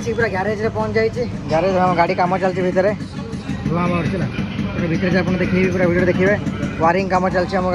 आसिक पूरा ग्यारेज रे पहुंच जाइए। ग्यारेज हम गाड़ी काम चलती भितर धुआं बाहर भितर से आप देखिए पूरा वीडियो देखिए वायरिंग काम चलती आम।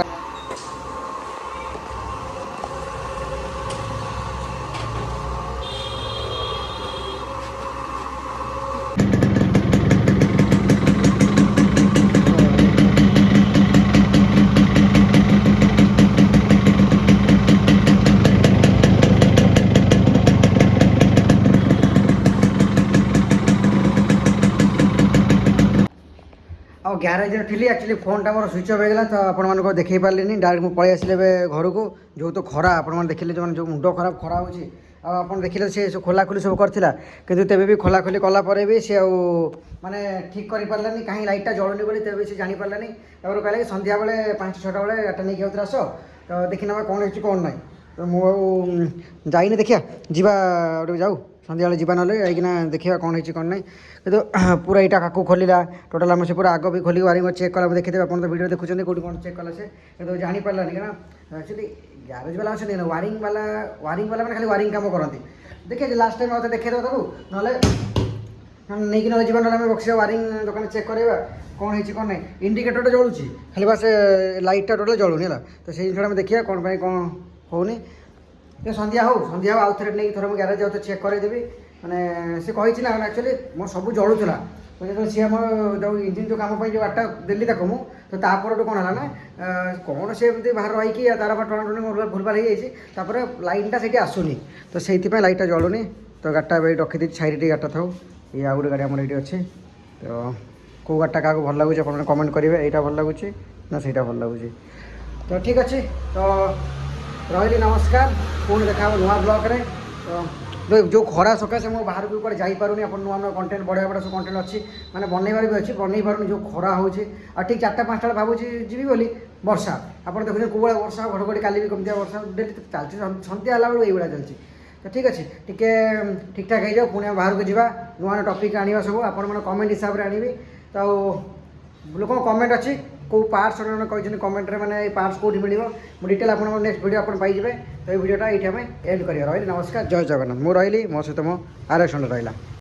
आ ग्यारेज थी एक्चुअली फोनटा मोर स्विच अफ होगा तो आपको देखी पारे डायरेक्ट मुझे पलि आसिले घर को जो तो खरा आप देखिले जो मुंड खराब खरा हो आप देखिले सी सब खोलाखोली सब करता कि तेज भी खोलाखोली कलापर भी सी माने ठीक कर पारानी कहीं लाइटा जलुनी बोली तेज सी जानी पारानी कहला कि सन्ध्या बेले 5-6टा बेले गाड़ी नहीं आउे आस तो देखी ना कौन हो कौन ना तो मुझे जाइनी देखिया जीवा जाऊ सन्ध्या बेले जीवा ना देखिए कौन हो कौन ना कि पूरा यहाँ काकू खोलला टोटाल आम से पूरा आग भी खोली वायरिंग चेक कला देखिए आप तो वीडियो देखुं कौटी कौन चेक कला से जानी पारानी क्या एक्चुअली ग्यारेज वाला अच्छे ना वायरिंग वाला मैंने खाली वायरिंग काम करती देखिए लास्ट टाइम आते देखिए ताकू ना नहीं ना जीवन ना बक्स वायरिंग दुकान चेक करवा कौन हो कौन ना इंडिकेटर जलूँ खाली बस लाइटा टोटाल जलूनी है तो से जिन देखिए कौन कौन होनी सन्ध्या हो आउ थे नहीं थोड़ा मुझे ग्यारेज आउ चेक करदेवी मैंने सी कही ना एक्चुअली मोर सब जलूला तो सी आम जो इंजिन जो कम जो गाड़टा देली तक मुझे तो तापर कौन है ना कौन से बाहर रही तार टोना भूलभाल हो जापर लाइनटा से आसुनी तो से लाइटा जलूनी तो गाड़टा रखी छाई गाड़टा था ये आउ गोटे गाड़ी आम ये अच्छे तो कौ गाड़टा क्या भल लगुच आप कमेंट करेंगे यहाँ भल लगुच ना सहीटा भल लगुच तो ठीक अच्छे तो रही नमस्कार पुणी देखा नुआ ब्लॉग रे तो जो खरा सकाशे मुझे बाहर को जापारूनी आप नुआ नुआ कंटेंट बढ़िया बढ़िया सब कंटेंट अच्छी मैंने बनइबार भी अच्छी बनई पारूनी जो खरा हो ठीक 4टा-5टा भावुँ जी बोली वर्षा आप देखते कौ भाई वर्षा घड़घड़ी काली भी कमी वर्षा डेली चलती सन्ध्या बेलू ये चलती तो ठीक अच्छे टी ठीक ठाक हो जाओ पुणी बाहर को जावा नुआ टॉपिक आने सब आप कमेंट हिसाब से आनी तो लोक कमेंट अच्छी कौ पार्ट्स कहते कमेंट मैंने पार्ट्स कौटी मिले मुझे डिटेल आप नेक्स्ट वीडियो आप पाइबे तो ये वीडियोटा ये एंड कर रही नमस्कार जय जगन्नाथ मुझे रही मो सहित मो आर एक्स रहा।